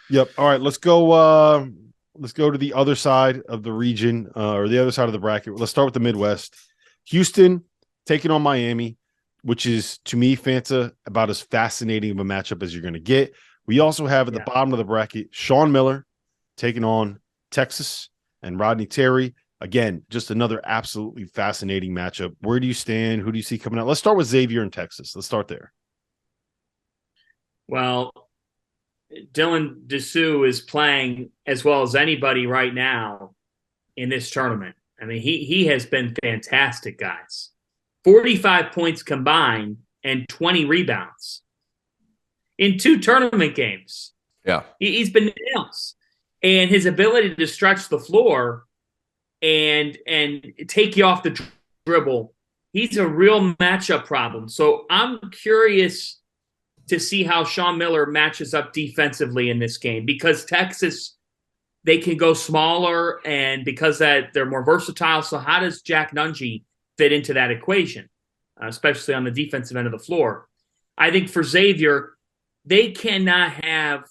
Yep. All right, let's go. Let's go to the other side of the region, or the other side of the bracket. Let's start with the Midwest. Houston taking on Miami, which is to me, Fanta, about as fascinating of a matchup as you're going to get. We also have at the bottom of the bracket Sean Miller taking on Texas and Rodney Terry. Again, just another absolutely fascinating matchup. Where do you stand? Who do you see coming out? Let's start with Xavier in Texas. Let's start there. Well, Dylan Dessou is playing as well as anybody right now in this tournament. I mean, he has been fantastic, guys. 45 points combined and 20 rebounds in 2 tournament games. Yeah. He's been nails. And his ability to stretch the floor and take you off the dribble, he's a real matchup problem. So I'm curious to see how Sean Miller matches up defensively in this game, because Texas, they can go smaller, and because that they're more versatile. So how does Jack Nungy fit into that equation, especially on the defensive end of the floor? I think for Xavier, they cannot have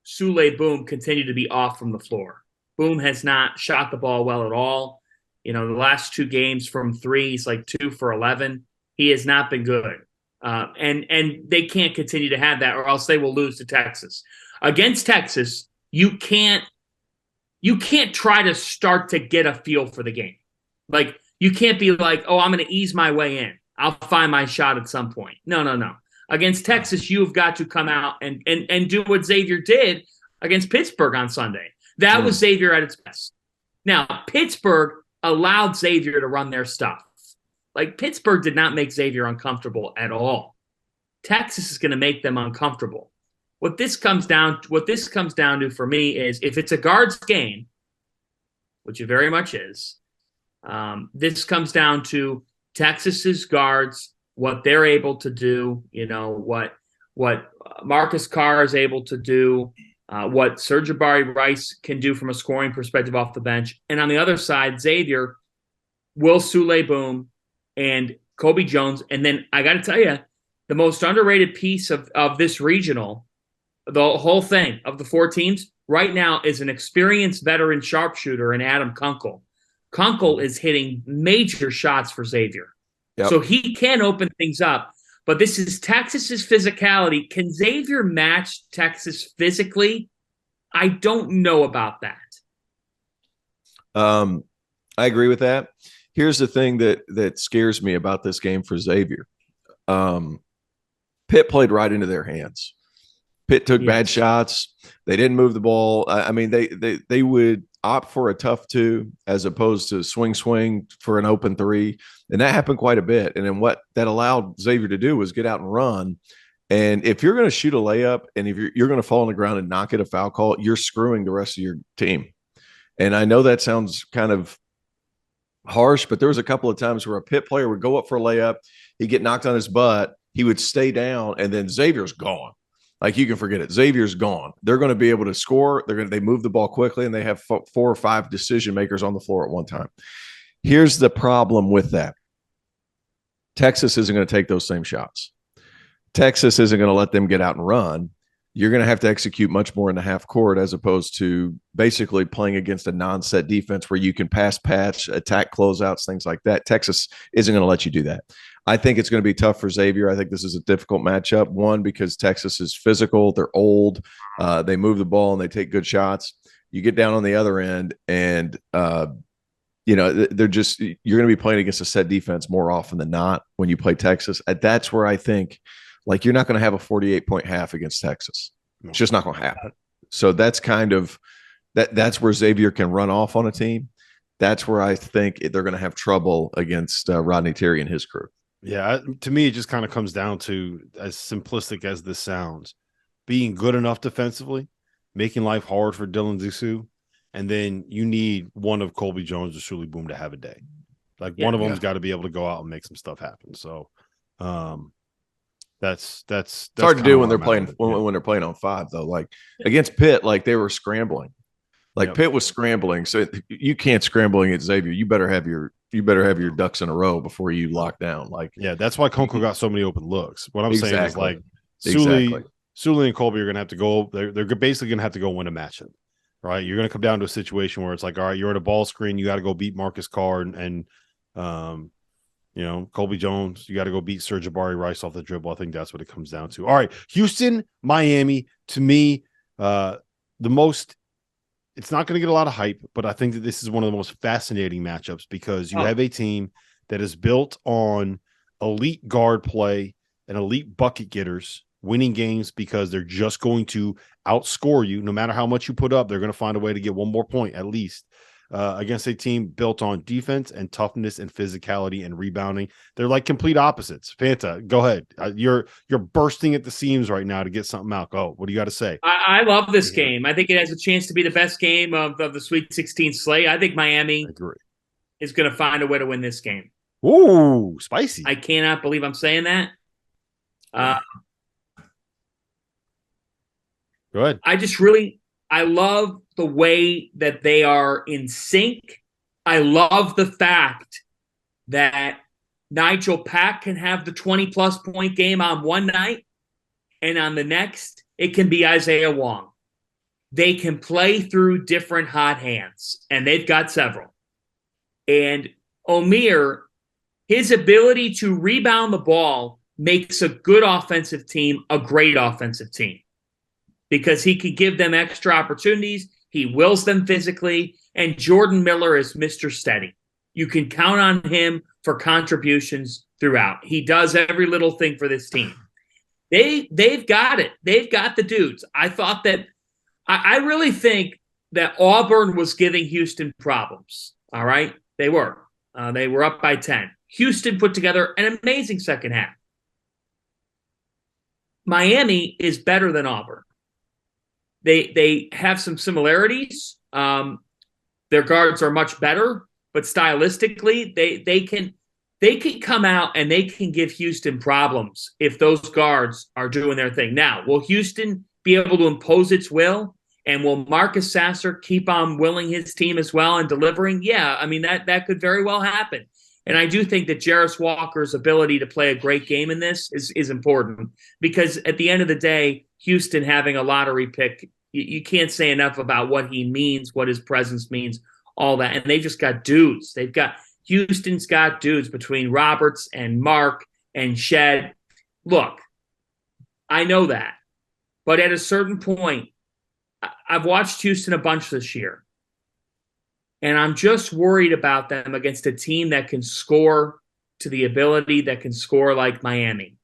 Sule Boom continue to be off from the floor. Boom has not shot the ball well at all. The last 2 games from 3, he's like 2 for 11. He has not been good. And they can't continue to have that, or else they will lose to Texas. Against Texas, you can't try to start to get a feel for the game. Like, you can't be like, oh, I'm going to ease my way in. I'll find my shot at some point. No. Against Texas, you've got to come out and do what Xavier did against Pittsburgh on Sunday. That was Xavier at its best. Now, Pittsburgh allowed Xavier to run their stuff. Like, Pittsburgh did not make Xavier uncomfortable at all. Texas is going to make them uncomfortable. What this comes down to for me is, if it's a guards game, which it very much is, this comes down to Texas's guards, what they're able to do, what Marcus Carr is able to do, what Sir'Jabari Rice can do from a scoring perspective off the bench. And on the other side, Xavier, will Sule Boom and Kobe Jones. And then I got to tell you, the most underrated piece of this regional, the whole thing of the 4 teams right now, is an experienced veteran sharpshooter in Adam Kunkel. Kunkel is hitting major shots for Xavier. Yep. So he can open things up. But this is Texas's physicality. Can Xavier match Texas physically? I don't know about that. I agree with that. Here's the thing that scares me about this game for Xavier. Pitt played right into their hands. Pitt took bad shots. They didn't move the ball. I mean, they would opt for a tough 2 as opposed to swing for an open 3. And that happened quite a bit. And then what that allowed Xavier to do was get out and run. And if you're going to shoot a layup, and if you're going to fall on the ground and not get a foul call, you're screwing the rest of your team. And I know that sounds kind of harsh, but there was a couple of times where a Pitt player would go up for a layup, he'd get knocked on his butt, he would stay down, and then Xavier's gone. Like, you can forget it. Xavier's gone. They're going to be able to score. They move the ball quickly, and they have 4 or 5 decision makers on the floor at one time. Here's the problem with that. Texas isn't going to take those same shots. Texas isn't going to let them get out and run. You're going to have to execute much more in the half court, as opposed to basically playing against a non-set defense where you can pass, patch, attack closeouts, things like that. Texas isn't going to let you do that. I think it's going to be tough for Xavier. I think this is a difficult matchup. One, because Texas is physical. They're old. They move the ball and they take good shots. You get down on the other end and, they're just – you're going to be playing against a set defense more often than not when you play Texas. That's where I think – like, you're not going to have a 48-point half against Texas. It's just not going to happen. So that's kind of that's where Xavier can run off on a team. That's where I think they're going to have trouble against Rodney Terry and his crew. Yeah, to me, it just kind of comes down to, as simplistic as this sounds, being good enough defensively, making life hard for Dylan Dessou, and then you need one of Colby Jones or Sule Boom to have a day. Like, one of them's got to be able to go out and make some stuff happen. So, that's it's hard to do when they're playing when they're playing on 5, though. Like, against Pitt, like, they were scrambling. Like, Pitt was scrambling, so you can't scramble against Xavier. You better have your ducks in a row before you lock down. Like, that's why Kunkel got so many open looks. What I'm saying is, like, Sule Sully and Colby are going to have to go. They're basically going to have to go win a matchup, right? You're going to come down to a situation where it's like, all right, you're at a ball screen. You got to go beat Marcus Carr and Colby Jones. You got to go beat Serge Jabari Rice off the dribble. I think that's what it comes down to. All right, Houston, Miami. To me, it's not going to get a lot of hype, but I think that this is one of the most fascinating matchups because you have a team that is built on elite guard play and elite bucket getters winning games because they're just going to outscore you. No matter how much you put up, they're going to find a way to get one more point at least against a team built on defense and toughness and physicality and rebounding. They're like complete opposites. Fanta, go ahead. You're bursting at the seams right now to get something out. Go. What do you got to say? I love this game. I think it has a chance to be the best game of the Sweet 16 slate. I think Miami is going to find a way to win this game. Ooh, spicy. I cannot believe I'm saying that. Go ahead. I love the way that they are in sync. I love the fact that Nigel Pack can have the 20-plus point game on one night, and on the next, it can be Isaiah Wong. They can play through different hot hands, and they've got several. And Omier, his ability to rebound the ball makes a good offensive team a great offensive team because he can give them extra opportunities. He wills them physically, and Jordan Miller is Mr. Steady. You can count on him for contributions throughout. He does every little thing for this team. They've got it. They've got the dudes. I really think that Auburn was giving Houston problems. All right? They were. They were up by 10. Houston put together an amazing second half. Miami is better than Auburn. They have some similarities. Their guards are much better, but stylistically, they can come out and they can give Houston problems if those guards are doing their thing. Now, will Houston be able to impose its will? And will Marcus Sasser keep on willing his team as well and delivering? Yeah, I mean, that could very well happen. And I do think that Jarris Walker's ability to play a great game in this is important because at the end of the day, Houston having a lottery pick, you can't say enough about what he means, what his presence means, all that. And they've just got dudes. Houston's got dudes between Roberts and Mark and Shed. Look, I know that. But at a certain point, I've watched Houston a bunch this year. And I'm just worried about them against a team that can score to the ability that can score like Miami.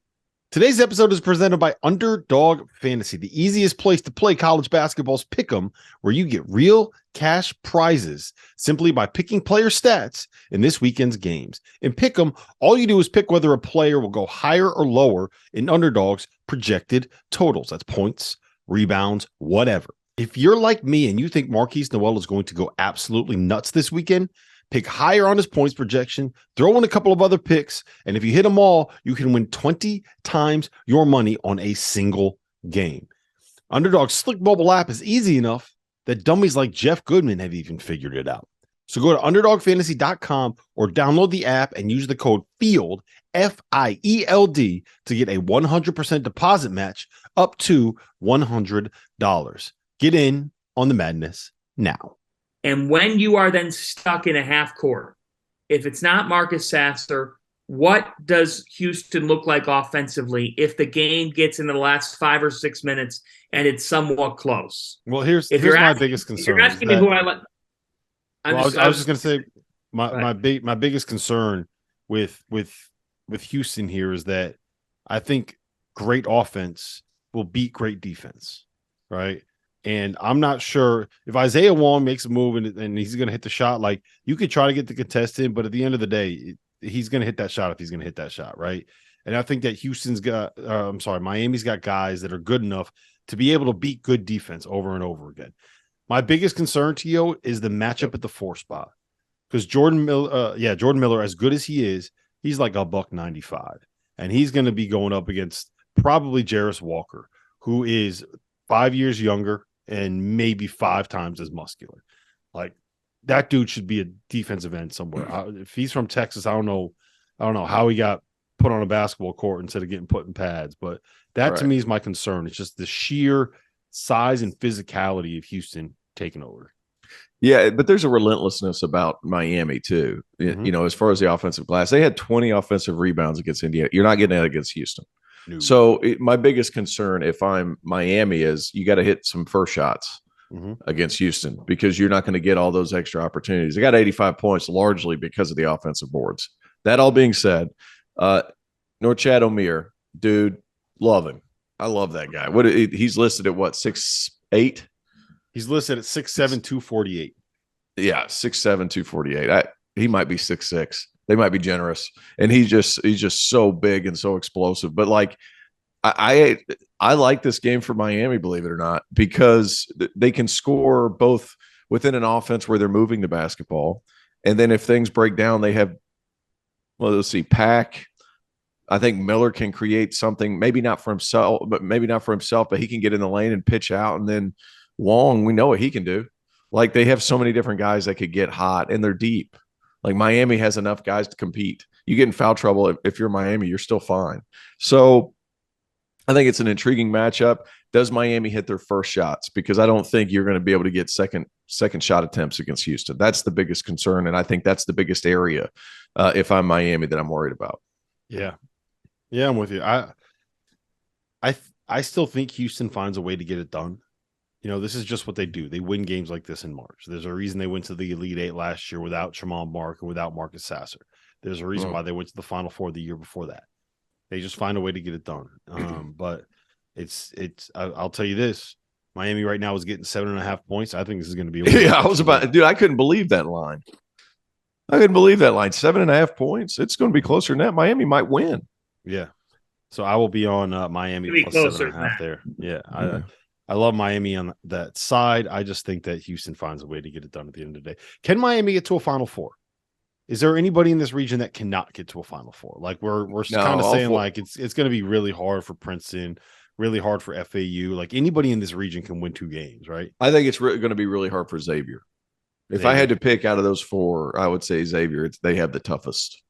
Today's episode is presented by Underdog Fantasy, the easiest place to play college basketball's pick'em, where you get real cash prizes simply by picking player stats in this weekend's games. In pick'em, all you do is pick whether a player will go higher or lower in Underdog's projected totals. That's points, rebounds, whatever. If you're like me and you think Marquise Noel is going to go absolutely nuts this weekend, pick higher on his points projection, throw in a couple of other picks, and if you hit them all, you can win 20 times your money on a single game. Underdog's slick mobile app is easy enough that dummies like Jeff Goodman have even figured it out. So go to UnderdogFantasy.com or download the app and use the code FIELD, FIELD, to get a 100% deposit match up to $100. Get in on the madness now. And when you are then stuck in a half court, if it's not Marcus Sasser, what does Houston look like offensively if the game gets in the last 5 or 6 minutes and it's somewhat close? Well, here's my biggest concern. You're asking me who I like. I was just going to say my biggest concern with Houston here is that I think great offense will beat great defense, right? And I'm not sure if Isaiah Wong makes a move and he's going to hit the shot. Like, you could try to get the contest in, but at the end of the day, he's going to hit that shot if he's going to hit that shot, right? And I think that Miami's got guys that are good enough to be able to beat good defense over and over again. My biggest concern, Tio, is the matchup at the 4 spot. Because Jordan Miller, as good as he is, he's like $195. And he's going to be going up against probably Jarris Walker, who is 5 years younger and maybe 5 times as muscular. Like, that dude should be a defensive end somewhere. If he's from Texas, I don't know how he got put on a basketball court instead of getting put in pads. But that to me is my concern. It's just the sheer size and physicality of Houston taking over. Yeah, but there's a relentlessness about Miami too. Mhm. You know, as far as the offensive glass, they had 20 offensive rebounds against Indiana. You're not getting that against Houston. No. So my biggest concern if I'm Miami is you got to hit some first shots against Houston because you're not going to get all those extra opportunities. They got 85 points largely because of the offensive boards. That all being said, Norchad Omier, dude, love him. I love that guy. He's listed at what, 6'8"? He's listed at 6'7", 248. Yeah, 6'7", 248. He might be 6'6". They might be generous, and he's just so big and so explosive. But like, I like this game for Miami, believe it or not, because they can score both within an offense where they're moving the basketball, and then if things break down, they have. Well, let's see, Pack. I think Miller can create something, maybe not for himself, but he can get in the lane and pitch out, and then Wong, we know what he can do. Like they have so many different guys that could get hot, and they're deep. Like Miami has enough guys to compete. You get in foul trouble if you're Miami, you're still fine. So I think it's an intriguing matchup. Does Miami hit their first shots? Because I don't think you're going to be able to get second shot attempts against Houston. That's the biggest concern, and I think that's the biggest area if I'm Miami that I'm worried about. Yeah, I'm with you. I still think Houston finds a way to get it done. You know, this is just what they do. They win games like this in March. There's a reason they went to the Elite Eight last year without Tramon Mark and without Marcus Sasser. There's a reason why they went to the Final Four the year before that. They just find a way to get it done. But I'll tell you this. Miami right now is getting 7.5 points. I think this is going to be dude, I couldn't believe that line. 7.5 points. It's going to be closer than that. Miami might win. Yeah. So I will be on Miami plus 7.5 there. Yeah. I love Miami on that side. I just think that Houston finds a way to get it done at the end of the day. Can Miami get to a Final Four? Is there anybody in this region that cannot get to a Final Four? Like we're kind of saying like it's going to be really hard for Princeton, really hard for FAU. Like anybody in this region can win 2 games, right? I think it's going to be really hard for Xavier. If I had to pick out of those 4, I would say Xavier. They have the toughest.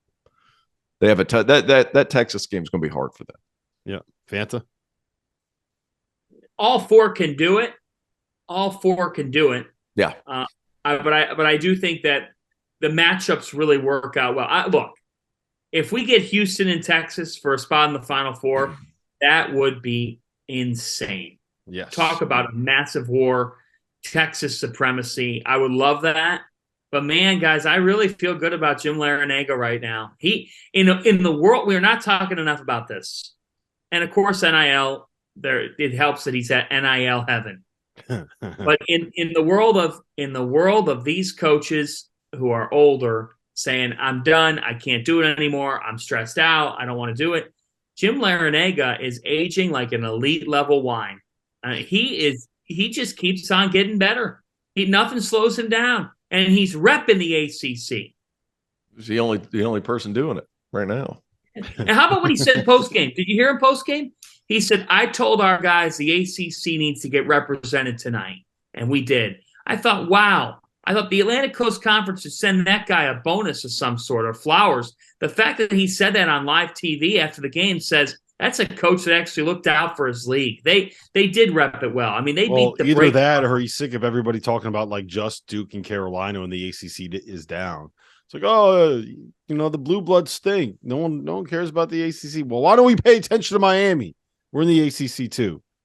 They have that Texas game is going to be hard for them. Yeah, Fanta. All 4 can do it. Yeah. But I do think that the matchups really work out well. Look, if we get Houston and Texas for a spot in the Final Four, that would be insane. Yes. Talk about a massive war, Texas supremacy. I would love that. But man, guys, I really feel good about Jim Larrañaga right now. He in the world, we're not talking enough about this. And of course, NIL, it helps that he's at NIL heaven. But in the world of these coaches who are older saying, I'm done, I can't do it anymore, I'm stressed out, I don't want to do it. Jim Larrañaga is aging like an elite level wine. He just keeps on getting better. Nothing slows him down. And he's repping the ACC. He's the only person doing it right now. And how about what he said post-game? Did you hear him post-game? He said, I told our guys the ACC needs to get represented tonight. And we did. I thought, wow. I thought the Atlantic Coast Conference should send that guy a bonus of some sort or flowers. The fact that he said that on live TV after the game says that's a coach that actually looked out for his league. They did rep it well. I mean, they beat the either that or he's sick of everybody talking about like just Duke and Carolina when the ACC is down. It's like, the blue bloods stink. No one cares about the ACC. Well, why don't we pay attention to Miami? We're in the ACC too.